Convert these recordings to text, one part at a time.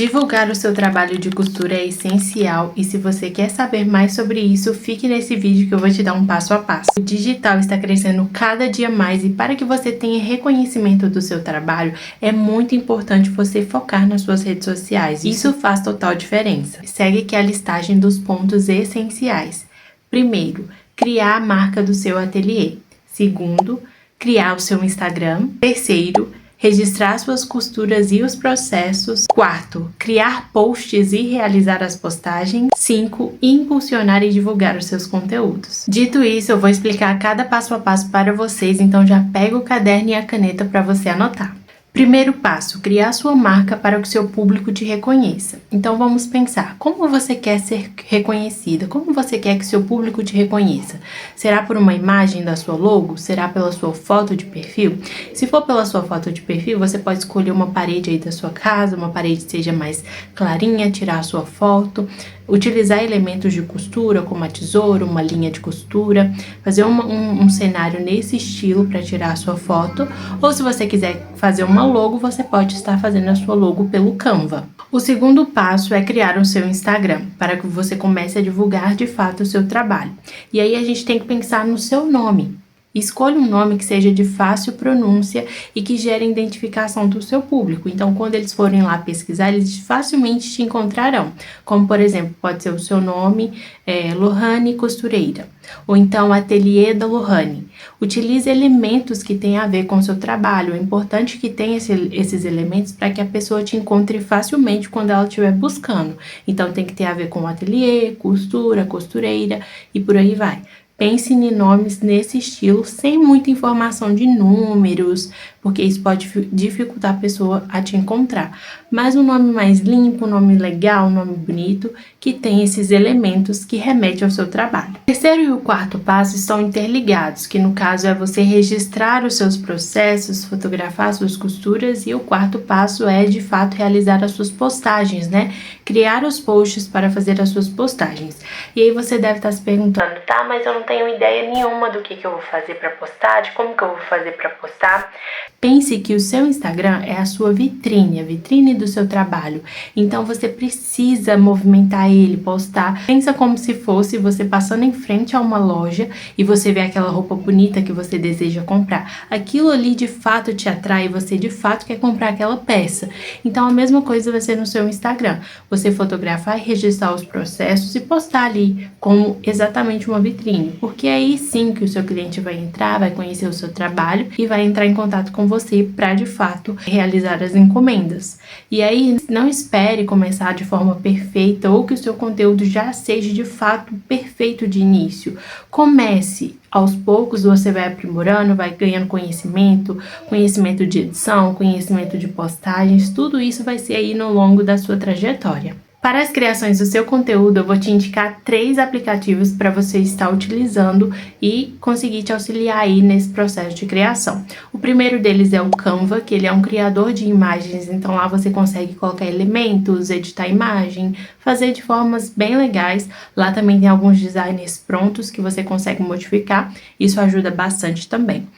Divulgar o seu trabalho de costura é essencial e se você quer saber mais sobre isso, fique nesse vídeo que eu vou te dar um passo a passo. O digital está crescendo cada dia mais e para que você tenha reconhecimento do seu trabalho, é muito importante você focar nas suas redes sociais. Isso faz total diferença. Segue aqui a listagem dos pontos essenciais. Primeiro, criar a marca do seu ateliê. Segundo, criar o seu Instagram. Terceiro, registrar suas costuras e os processos. Quarto, criar posts e realizar as postagens. 5, impulsionar e divulgar os seus conteúdos. Dito isso, eu vou explicar cada passo a passo para vocês, então já pega o caderno e a caneta para você anotar. Primeiro passo, criar sua marca para que seu público te reconheça. Então vamos pensar, como você quer ser reconhecida? Como você quer que seu público te reconheça? Será por uma imagem da sua logo? Será pela sua foto de perfil? Se for pela sua foto de perfil, você pode escolher uma parede aí da sua casa, uma parede que seja mais clarinha, tirar a sua foto, utilizar elementos de costura, como a tesoura, uma linha de costura, fazer um cenário nesse estilo para tirar a sua foto, ou se você quiser fazer uma logo, você pode estar fazendo a sua logo pelo Canva. O segundo passo é criar o seu Instagram, para que você comece a divulgar de fato o seu trabalho. E aí a gente tem que pensar no seu nome. Escolha um nome que seja de fácil pronúncia e que gere identificação do seu público. Então, quando eles forem lá pesquisar, eles facilmente te encontrarão. Como, por exemplo, pode ser o seu nome, Lohane Costureira. Ou então, Ateliê da Lohane. Utilize elementos que tenham a ver com o seu trabalho. É importante que tenha esses elementos para que a pessoa te encontre facilmente quando ela estiver buscando. Então, tem que ter a ver com ateliê, costura, costureira e por aí vai. Pense em nomes nesse estilo, sem muita informação de números, porque isso pode dificultar a pessoa a te encontrar. Mas um nome mais limpo, um nome legal, um nome bonito, que tem esses elementos que remetem ao seu trabalho. O terceiro e o quarto passo estão interligados, que no caso é você registrar os seus processos, fotografar suas costuras, e o quarto passo é, de fato, realizar as suas postagens, né? Criar os posts para fazer as suas postagens. E aí você deve estar se perguntando, tá, mas eu não tenho ideia nenhuma do que eu vou fazer para postar, de como que eu vou fazer para postar. Pense que o seu Instagram é a sua vitrine, a vitrine do seu trabalho. Então você precisa movimentar ele, postar. Pensa como se fosse você passando em frente a uma loja e você vê aquela roupa bonita que você deseja comprar. Aquilo ali de fato te atrai, você de fato quer comprar aquela peça. Então a mesma coisa vai ser no seu Instagram. Você fotografar e registrar os processos e postar ali como exatamente uma vitrine. Porque aí sim que o seu cliente vai entrar, vai conhecer o seu trabalho e vai entrar em contato com você para de fato realizar as encomendas. E aí não espere começar de forma perfeita ou que o seu conteúdo já seja de fato perfeito de início. Comece. Aos poucos você vai aprimorando, vai ganhando conhecimento de edição, conhecimento de postagens, tudo isso vai ser aí no longo da sua trajetória. Para as criações do seu conteúdo, eu vou te indicar 3 aplicativos para você estar utilizando e conseguir te auxiliar aí nesse processo de criação. O primeiro deles é o Canva, que ele é um criador de imagens, então lá você consegue colocar elementos, editar imagem, fazer de formas bem legais. Lá também tem alguns designs prontos que você consegue modificar, isso ajuda bastante também.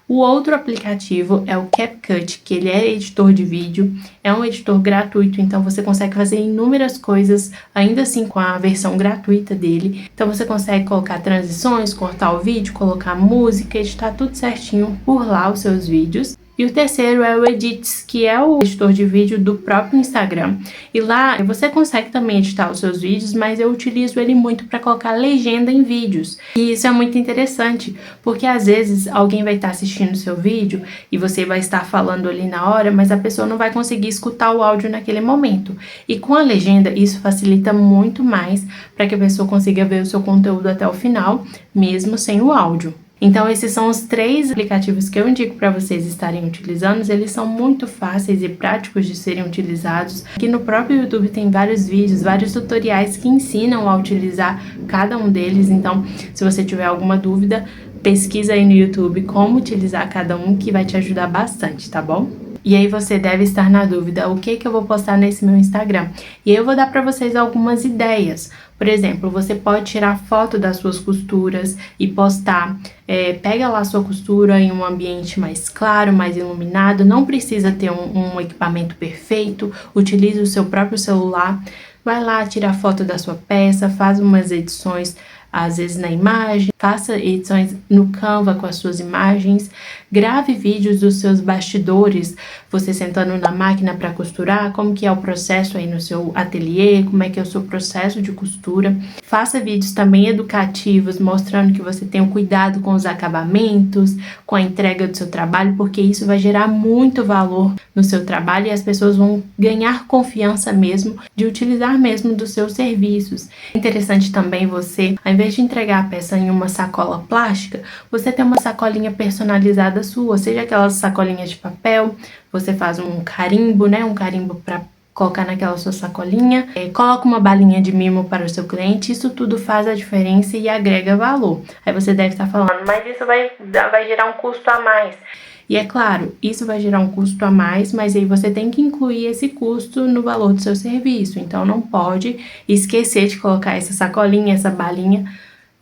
O outro aplicativo é o CapCut, que ele é editor de vídeo, é um editor gratuito, então você consegue fazer inúmeras coisas, ainda assim com a versão gratuita dele. Então você consegue colocar transições, cortar o vídeo, colocar música, editar tudo certinho por lá os seus vídeos. E o terceiro é o Edits, que é o editor de vídeo do próprio Instagram. E lá você consegue também editar os seus vídeos, mas eu utilizo ele muito para colocar legenda em vídeos. E isso é muito interessante, porque às vezes alguém vai estar assistindo o seu vídeo e você vai estar falando ali na hora, mas a pessoa não vai conseguir escutar o áudio naquele momento. E com a legenda, isso facilita muito mais para que a pessoa consiga ver o seu conteúdo até o final, mesmo sem o áudio. Então esses são os 3 aplicativos que eu indico para vocês estarem utilizando. Eles são muito fáceis e práticos de serem utilizados. Aqui no próprio YouTube tem vários vídeos, vários tutoriais que ensinam a utilizar cada um deles. Então, se você tiver alguma dúvida, pesquisa aí no YouTube como utilizar cada um, que vai te ajudar bastante, tá bom? E aí você deve estar na dúvida, o que eu vou postar nesse meu Instagram? E eu vou dar para vocês algumas ideias. Por exemplo, você pode tirar foto das suas costuras e postar. Pega lá a sua costura em um ambiente mais claro, mais iluminado, não precisa ter um equipamento perfeito, utilize o seu próprio celular, vai lá, tira a foto da sua peça, faz umas edições, às vezes na imagem, faça edições no Canva com as suas imagens, grave vídeos dos seus bastidores, você sentando na máquina para costurar, como que é o processo aí no seu ateliê, como é que é o seu processo de costura. Faça vídeos também educativos, mostrando que você tem um cuidado com os acabamentos, com a entrega do seu trabalho, porque isso vai gerar muito valor no seu trabalho e as pessoas vão ganhar confiança mesmo de utilizar mesmo dos seus serviços. É interessante também você, ao invés de entregar a peça em uma sacola plástica, você tem uma sacolinha personalizada sua, seja aquelas sacolinhas de papel, você faz um carimbo, né, um carimbo para colocar naquela sua sacolinha, coloca uma balinha de mimo para o seu cliente, isso tudo faz a diferença e agrega valor. Aí você deve estar falando, mas isso vai gerar um custo a mais. E é claro, isso vai gerar um custo a mais, mas aí você tem que incluir esse custo no valor do seu serviço. Então não pode esquecer de colocar essa sacolinha, essa balinha,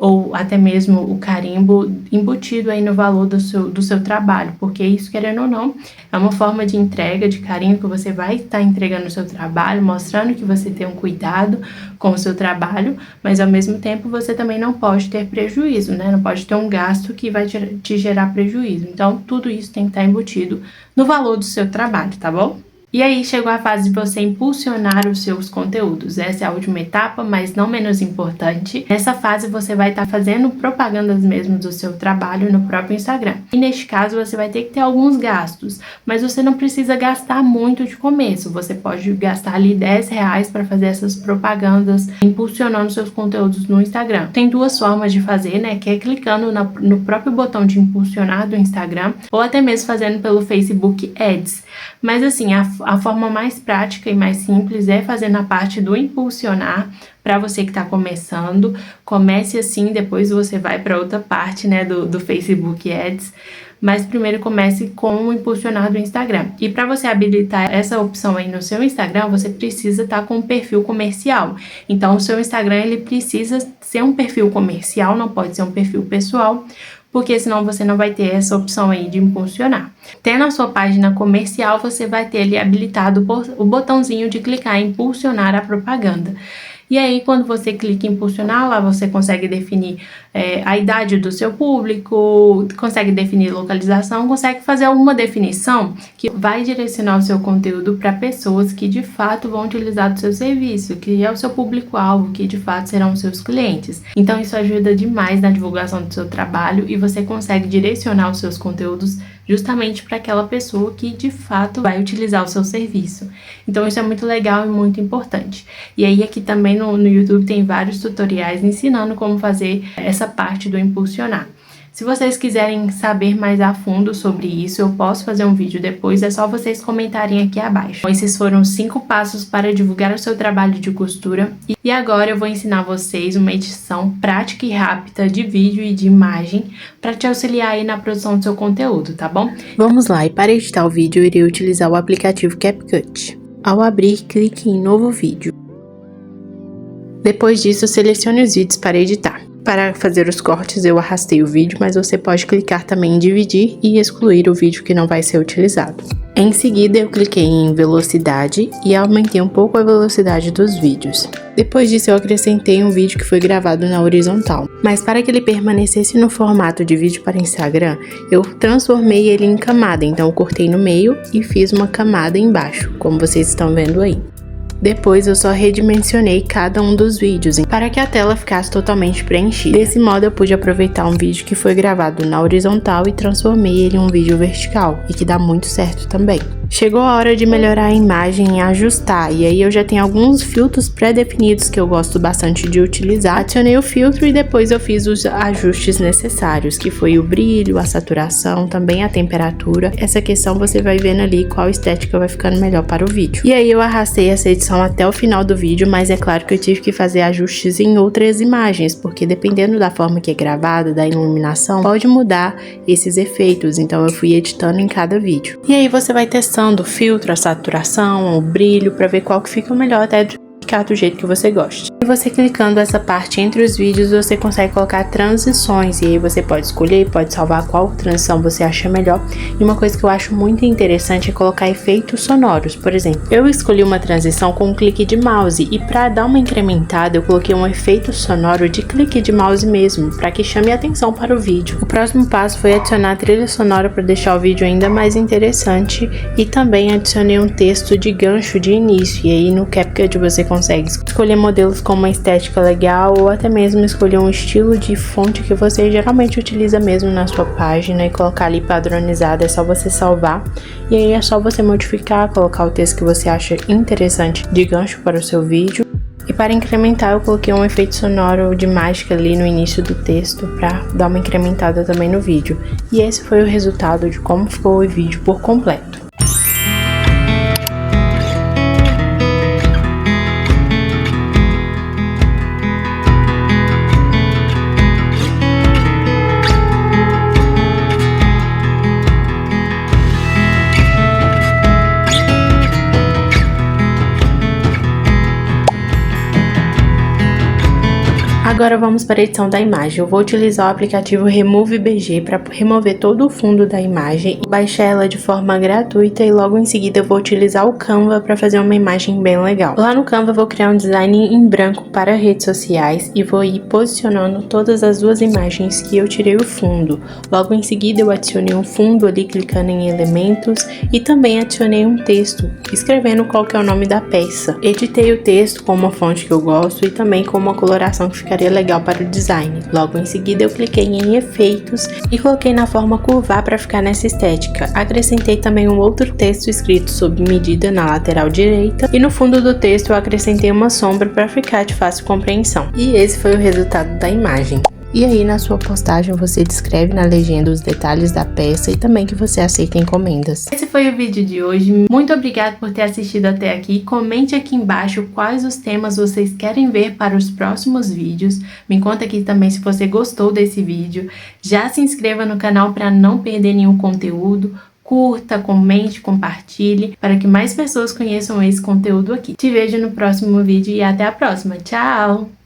ou até mesmo o carimbo embutido aí no valor do seu trabalho, porque isso, querendo ou não, é uma forma de entrega, de carinho que você vai estar entregando o seu trabalho, mostrando que você tem um cuidado com o seu trabalho, mas ao mesmo tempo você também não pode ter prejuízo, né? Não pode ter um gasto que vai te gerar prejuízo. Então, tudo isso tem que estar embutido no valor do seu trabalho, tá bom? E aí chegou a fase de você impulsionar os seus conteúdos. Essa é a última etapa, mas não menos importante. Nessa fase você vai estar fazendo propagandas mesmo do seu trabalho no próprio Instagram. E neste caso você vai ter que ter alguns gastos, mas você não precisa gastar muito de começo. Você pode gastar ali R$10 para fazer essas propagandas, impulsionando seus conteúdos no Instagram. Tem duas formas de fazer, né? Que é clicando no próprio botão de impulsionar do Instagram, ou até mesmo fazendo pelo Facebook Ads. Mas assim, a forma mais prática e mais simples é fazer na parte do impulsionar. Para você que está começando, comece assim, depois você vai para outra parte, né, do Facebook Ads. Mas primeiro comece com o impulsionar do Instagram. E para você habilitar essa opção aí no seu Instagram, você precisa estar com um perfil comercial. Então o seu Instagram ele precisa ser um perfil comercial, não pode ser um perfil pessoal, porque senão você não vai ter essa opção aí de impulsionar. Tendo a sua página comercial, você vai ter ali habilitado o botãozinho de clicar em impulsionar a propaganda. E aí, quando você clica em impulsionar, lá você consegue definir a idade do seu público, consegue definir localização, consegue fazer alguma definição que vai direcionar o seu conteúdo para pessoas que de fato vão utilizar do seu serviço, que é o seu público-alvo, que de fato serão os seus clientes. Então, isso ajuda demais na divulgação do seu trabalho e você consegue direcionar os seus conteúdos justamente para aquela pessoa que de fato vai utilizar o seu serviço. Então isso é muito legal e muito importante. E aí aqui também no YouTube tem vários tutoriais ensinando como fazer essa parte do impulsionar. Se vocês quiserem saber mais a fundo sobre isso, eu posso fazer um vídeo depois, é só vocês comentarem aqui abaixo. Então, esses foram 5 passos para divulgar o seu trabalho de costura. E agora eu vou ensinar vocês uma edição prática e rápida de vídeo e de imagem para te auxiliar aí na produção do seu conteúdo, tá bom? Vamos lá, e para editar o vídeo eu irei utilizar o aplicativo CapCut. Ao abrir, clique em novo vídeo. Depois disso, selecione os vídeos para editar. Para fazer os cortes eu arrastei o vídeo, mas você pode clicar também em dividir e excluir o vídeo que não vai ser utilizado. Em seguida eu cliquei em velocidade e aumentei um pouco a velocidade dos vídeos. Depois disso eu acrescentei um vídeo que foi gravado na horizontal. Mas para que ele permanecesse no formato de vídeo para Instagram, eu transformei ele em camada, então eu cortei no meio e fiz uma camada embaixo, como vocês estão vendo aí. Depois eu só redimensionei cada um dos vídeos para que a tela ficasse totalmente preenchida. Desse modo eu pude aproveitar um vídeo que foi gravado na horizontal e transformei ele em um vídeo vertical, e que dá muito certo também. Chegou a hora de melhorar a imagem e ajustar, e aí eu já tenho alguns filtros pré-definidos que eu gosto bastante de utilizar. Adicionei o filtro e depois eu fiz os ajustes necessários, que foi o brilho, a saturação, também a temperatura. Essa questão você vai vendo ali qual estética vai ficando melhor para o vídeo. E aí eu arrastei essa edição até o final do vídeo, mas é claro que eu tive que fazer ajustes em outras imagens, porque dependendo da forma que é gravada, da iluminação, pode mudar esses efeitos, então eu fui editando em cada vídeo. E aí você vai testando o filtro, a saturação, o brilho, para ver qual que fica melhor até ficar do jeito que você goste. E você clicando essa parte entre os vídeos, você consegue colocar transições, e aí você pode escolher, pode salvar qual transição você acha melhor. E uma coisa que eu acho muito interessante é colocar efeitos sonoros. Por exemplo, eu escolhi uma transição com um clique de mouse, e para dar uma incrementada eu coloquei um efeito sonoro de clique de mouse mesmo, para que chame a atenção para o vídeo. O próximo passo foi adicionar a trilha sonora para deixar o vídeo ainda mais interessante, e também adicionei um texto de gancho de início, e aí no CapCut você consegue escolher modelos com uma estética legal, ou até mesmo escolher um estilo de fonte que você geralmente utiliza mesmo na sua página e colocar ali padronizado. É só você salvar, e aí é só você modificar, colocar o texto que você acha interessante de gancho para o seu vídeo. E para incrementar, eu coloquei um efeito sonoro de mágica ali no início do texto para dar uma incrementada também no vídeo. E esse foi o resultado de como ficou o vídeo por completo. Agora vamos para a edição da imagem. Eu vou utilizar o aplicativo Remove BG para remover todo o fundo da imagem e baixar ela de forma gratuita, e logo em seguida eu vou utilizar o Canva para fazer uma imagem bem legal. Lá no Canva eu vou criar um design em branco para redes sociais e vou ir posicionando todas as duas imagens que eu tirei o fundo. Logo em seguida eu adicionei um fundo ali clicando em elementos, e também adicionei um texto escrevendo qual que é o nome da peça. Editei o texto com uma fonte que eu gosto e também com uma coloração que ficaria legal para o design. Logo em seguida eu cliquei em efeitos e coloquei na forma curvar para ficar nessa estética. Acrescentei também um outro texto escrito sob medida na lateral direita, e no fundo do texto eu acrescentei uma sombra para ficar de fácil compreensão. E esse foi o resultado da imagem. E aí na sua postagem você descreve na legenda os detalhes da peça e também que você aceita encomendas. Esse foi o vídeo de hoje. Muito obrigada por ter assistido até aqui. Comente aqui embaixo quais os temas vocês querem ver para os próximos vídeos. Me conta aqui também se você gostou desse vídeo. Já se inscreva no canal para não perder nenhum conteúdo. Curta, comente, compartilhe para que mais pessoas conheçam esse conteúdo aqui. Te vejo no próximo vídeo e até a próxima. Tchau!